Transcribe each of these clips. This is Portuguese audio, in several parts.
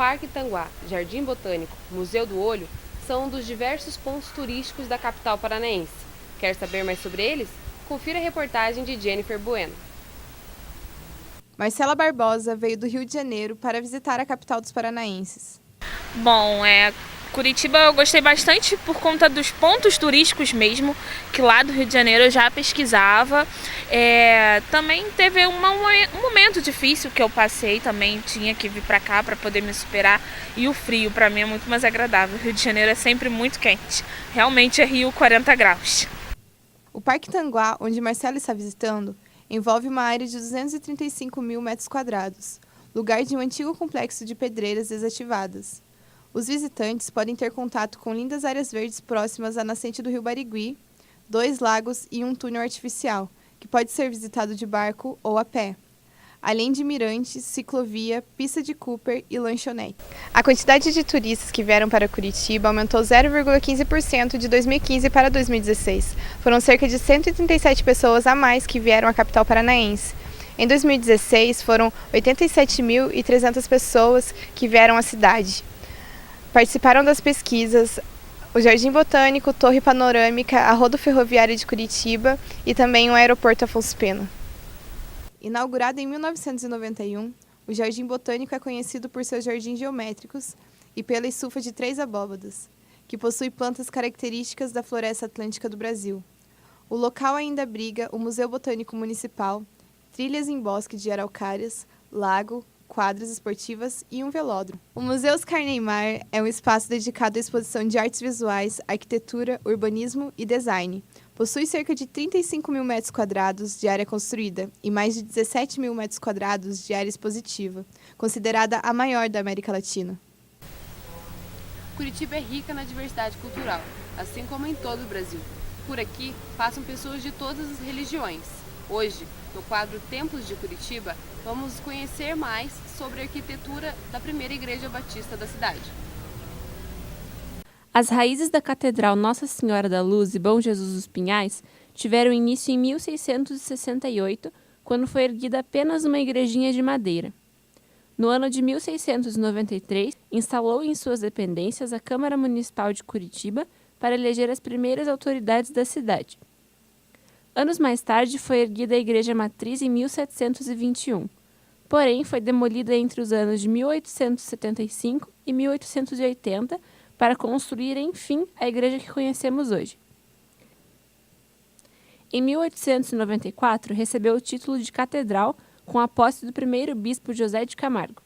Parque Tanguá, Jardim Botânico, Museu do Olho são um dos diversos pontos turísticos da capital paranaense. Quer saber mais sobre eles? Confira a reportagem de Jennifer Bueno. Marcela Barbosa veio do Rio de Janeiro para visitar a capital dos paranaenses. Bom, Curitiba eu gostei bastante por conta dos pontos turísticos mesmo, que lá do Rio de Janeiro eu já pesquisava. Também teve um momento difícil que eu passei, também tinha que vir para cá para poder me superar. E o frio para mim é muito mais agradável. O Rio de Janeiro é sempre muito quente, realmente é Rio 40 graus. O Parque Tanguá, onde Marcela está visitando, envolve uma área de 235 mil metros quadrados, lugar de um antigo complexo de pedreiras desativadas. Os visitantes podem ter contato com lindas áreas verdes próximas à nascente do rio Barigui, 2 lagos e um túnel artificial, que pode ser visitado de barco ou a pé, além de mirantes, ciclovia, pista de Cooper e lanchonete. A quantidade de turistas que vieram para Curitiba aumentou 0,15% de 2015 para 2016. Foram cerca de 137 pessoas a mais que vieram à capital paranaense. Em 2016, foram 87.300 pessoas que vieram à cidade. Participaram das pesquisas o Jardim Botânico, Torre Panorâmica, a Rodoferroviária de Curitiba e também o Aeroporto Afonso Pena. Inaugurado em 1991, o Jardim Botânico é conhecido por seus jardins geométricos e pela estufa de 3 abóbadas, que possui plantas características da floresta atlântica do Brasil. O local ainda abriga o Museu Botânico Municipal, trilhas em bosque de araucárias, lago, quadras esportivas e um velódromo. O Museu Oscar Niemeyer é um espaço dedicado à exposição de artes visuais, arquitetura, urbanismo e design. Possui cerca de 35 mil metros quadrados de área construída e mais de 17 mil metros quadrados de área expositiva, considerada a maior da América Latina. Curitiba é rica na diversidade cultural, assim como em todo o Brasil. Por aqui passam pessoas de todas as religiões. Hoje, no quadro Templos de Curitiba, vamos conhecer mais sobre a arquitetura da primeira igreja batista da cidade. As raízes da Catedral Nossa Senhora da Luz e Bom Jesus dos Pinhais tiveram início em 1668, quando foi erguida apenas uma igrejinha de madeira. No ano de 1693, instalou em suas dependências a Câmara Municipal de Curitiba para eleger as primeiras autoridades da cidade. Anos mais tarde, foi erguida a Igreja Matriz em 1721, porém foi demolida entre os anos de 1875 e 1880 para construir, enfim, a igreja que conhecemos hoje. Em 1894, recebeu o título de catedral com a posse do primeiro bispo José de Camargo.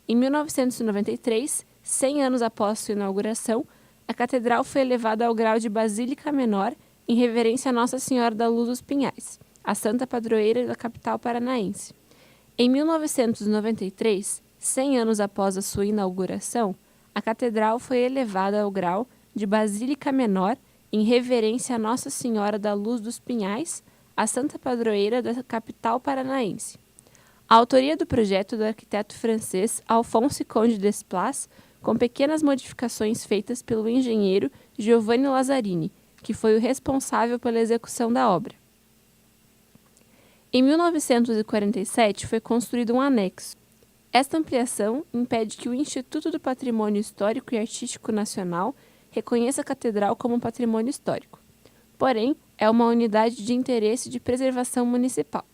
Em 1993, 100 anos após sua inauguração, a catedral foi elevada ao grau de Basílica Menor em reverência a Nossa Senhora da Luz dos Pinhais, a santa padroeira da capital paranaense. Em 1993, 100 anos após a sua inauguração, a catedral foi elevada ao grau de Basílica Menor em reverência a Nossa Senhora da Luz dos Pinhais, a santa padroeira da capital paranaense. A autoria do projeto do arquiteto francês Alphonse Conde Desplaces, com pequenas modificações feitas pelo engenheiro Giovanni Lazzarini, que foi o responsável pela execução da obra. Em 1947, foi construído um anexo. Esta ampliação impede que o Instituto do Patrimônio Histórico e Artístico Nacional reconheça a catedral como patrimônio histórico. Porém, é uma unidade de interesse de preservação municipal.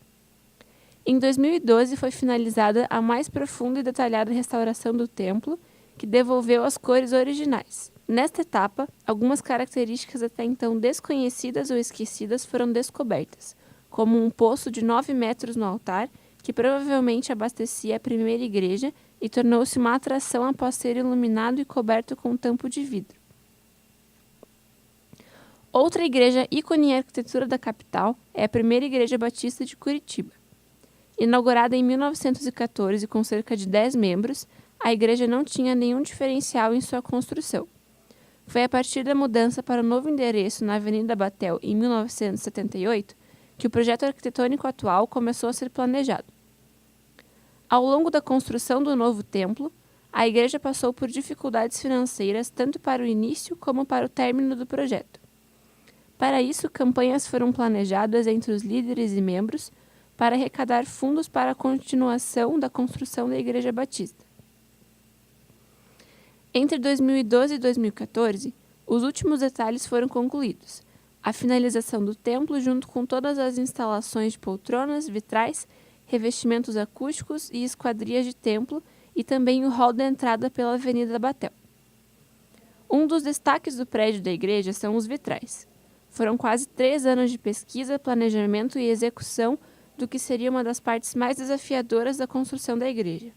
Em 2012, foi finalizada a mais profunda e detalhada restauração do templo, que devolveu as cores originais. Nesta etapa, algumas características até então desconhecidas ou esquecidas foram descobertas, como um poço de 9 metros no altar, que provavelmente abastecia a primeira igreja e tornou-se uma atração após ser iluminado e coberto com tampo de vidro. Outra igreja ícone em arquitetura da capital é a primeira igreja batista de Curitiba. Inaugurada em 1914 com cerca de 10 membros, a igreja não tinha nenhum diferencial em sua construção. Foi a partir da mudança para o novo endereço na Avenida Batel em 1978 que o projeto arquitetônico atual começou a ser planejado. Ao longo da construção do novo templo, a igreja passou por dificuldades financeiras tanto para o início como para o término do projeto. Para isso, campanhas foram planejadas entre os líderes e membros para arrecadar fundos para a continuação da construção da Igreja Batista. Entre 2012 e 2014, os últimos detalhes foram concluídos. A finalização do templo junto com todas as instalações de poltronas, vitrais, revestimentos acústicos e esquadrias de templo e também o hall da entrada pela Avenida Batel. Um dos destaques do prédio da igreja são os vitrais. Foram quase 3 anos de pesquisa, planejamento e execução do que seria uma das partes mais desafiadoras da construção da igreja.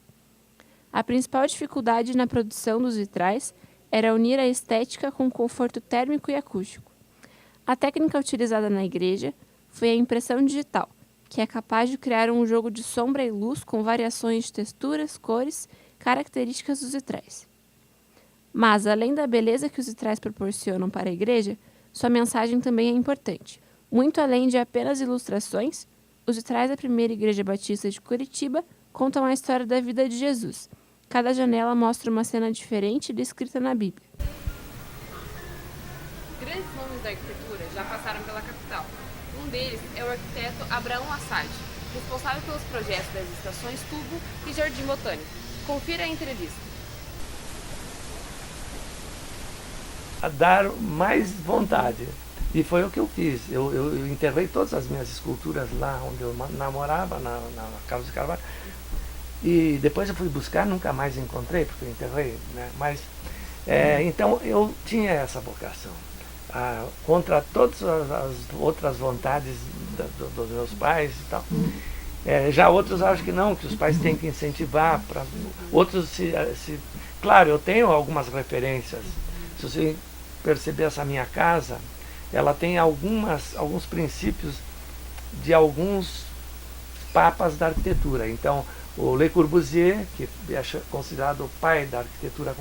A principal dificuldade na produção dos vitrais era unir a estética com conforto térmico e acústico. A técnica utilizada na igreja foi a impressão digital, que é capaz de criar um jogo de sombra e luz com variações de texturas, cores, características dos vitrais. Mas, além da beleza que os vitrais proporcionam para a igreja, sua mensagem também é importante. Muito além de apenas ilustrações, os vitrais da primeira Igreja Batista de Curitiba contam a história da vida de Jesus. Cada janela mostra uma cena diferente descrita na Bíblia. Grandes nomes da arquitetura já passaram pela capital. Um deles é o arquiteto Abraão Assad, responsável pelos projetos das estações Tubo e Jardim Botânico. Confira a entrevista. A dar mais vontade. E foi o que eu fiz. Eu enterrei todas as minhas esculturas lá onde eu namorava, na Carlos de Carvalho. E depois eu fui buscar, nunca mais encontrei, porque eu enterrei, né? Mas, então eu tinha essa vocação. Contra todas as outras vontades dos meus pais e tal. Já outros acham que não, que os pais têm que incentivar. Outros, claro, eu tenho algumas referências. Se você perceber essa minha casa, ela tem alguns princípios de alguns papas da arquitetura. Então, o Le Corbusier, que é considerado o pai da arquitetura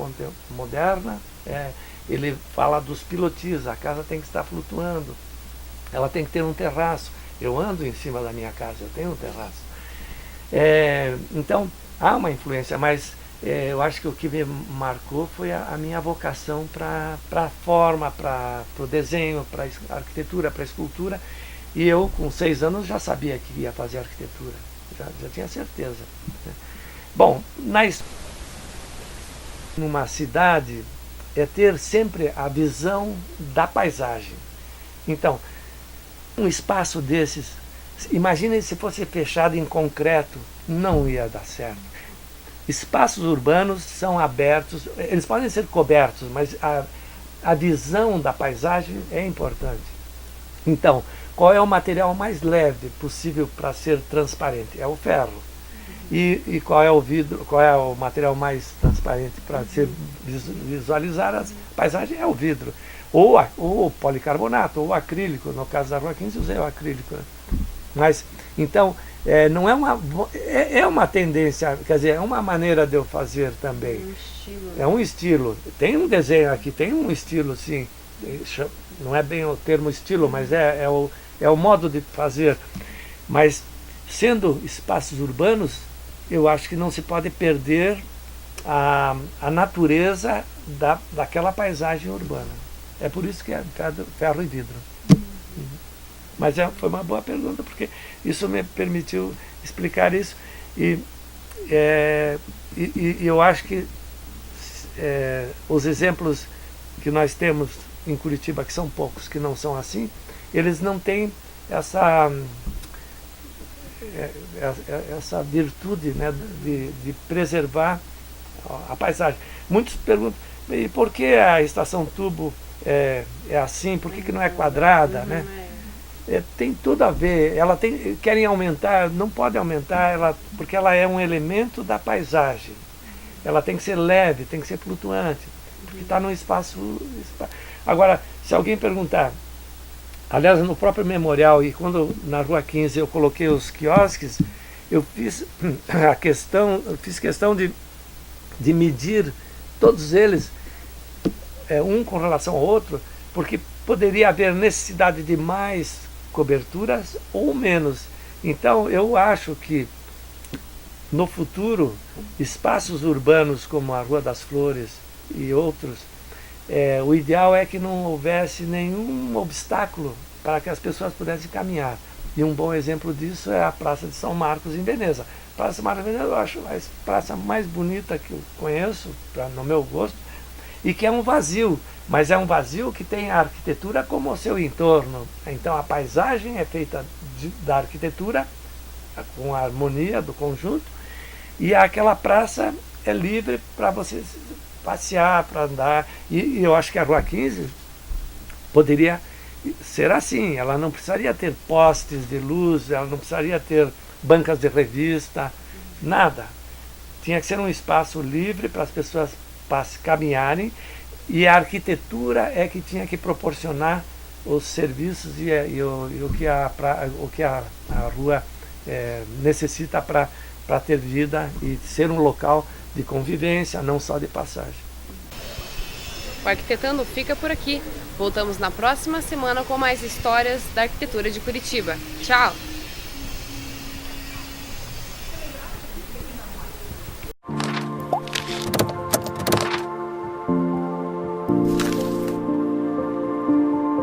moderna, ele fala dos pilotis, a casa tem que estar flutuando, ela tem que ter um terraço. Eu ando em cima da minha casa, eu tenho um terraço. Então, há uma influência, mas eu acho que o que me marcou foi a minha vocação para a forma, para o desenho, para a arquitetura, para a escultura. E eu, com 6 anos, já sabia que ia fazer arquitetura, já tinha certeza. Bom, numa cidade é ter sempre a visão da paisagem. Então, um espaço desses, imagine se fosse fechado em concreto, não ia dar certo. Espaços urbanos são abertos, eles podem ser cobertos, mas a visão da paisagem é importante. Então, qual é o material mais leve possível para ser transparente? É o ferro. E qual é o vidro? Qual é o material mais transparente para visualizar a paisagem? É o vidro. Ou o policarbonato, ou o acrílico. No caso da Rua 15, usei o acrílico. Né? Mas, então, não é uma tendência, quer dizer, é uma maneira de eu fazer também. Um estilo. É um estilo. Tem um desenho aqui, tem um estilo, sim. Não é bem o termo estilo, mas é o modo de fazer. Mas, sendo espaços urbanos, eu acho que não se pode perder a natureza daquela paisagem urbana. É por isso que é ferro e vidro. Mas foi uma boa pergunta, porque isso me permitiu explicar isso. E eu acho que os exemplos que nós temos em Curitiba, que são poucos, que não são assim, eles não têm essa virtude, né, de preservar a paisagem. Muitos perguntam, e por que a estação Tubo é assim, por que não é quadrada, né? Tem tudo a ver, querem aumentar, não pode aumentar, porque ela é um elemento da paisagem. Ela tem que ser leve, tem que ser flutuante, porque está num espaço. Agora, se alguém perguntar, aliás, no próprio memorial, e quando na Rua 15 eu coloquei os quiosques, eu fiz questão de medir todos eles, um com relação ao outro, porque poderia haver necessidade de mais coberturas ou menos. Então, eu acho que no futuro, espaços urbanos como a Rua das Flores e outros, o ideal é que não houvesse nenhum obstáculo para que as pessoas pudessem caminhar. E um bom exemplo disso é a Praça de São Marcos, em Veneza. A Praça de São Marcos, em Veneza, eu acho a praça mais bonita que eu conheço, no meu gosto, e que é um vazio, mas é um vazio que tem a arquitetura como o seu entorno. Então a paisagem é feita da arquitetura, com a harmonia do conjunto, e aquela praça é livre para você passear, para andar. E eu acho que a Rua 15 poderia ser assim, ela não precisaria ter postes de luz, ela não precisaria ter bancas de revista, nada. Tinha que ser um espaço livre para as pessoas caminharem, e a arquitetura é que tinha que proporcionar os serviços e o que a rua necessita para ter vida e ser um local de convivência, não só de passagem. O Arquitetando fica por aqui. Voltamos na próxima semana com mais histórias da arquitetura de Curitiba. Tchau!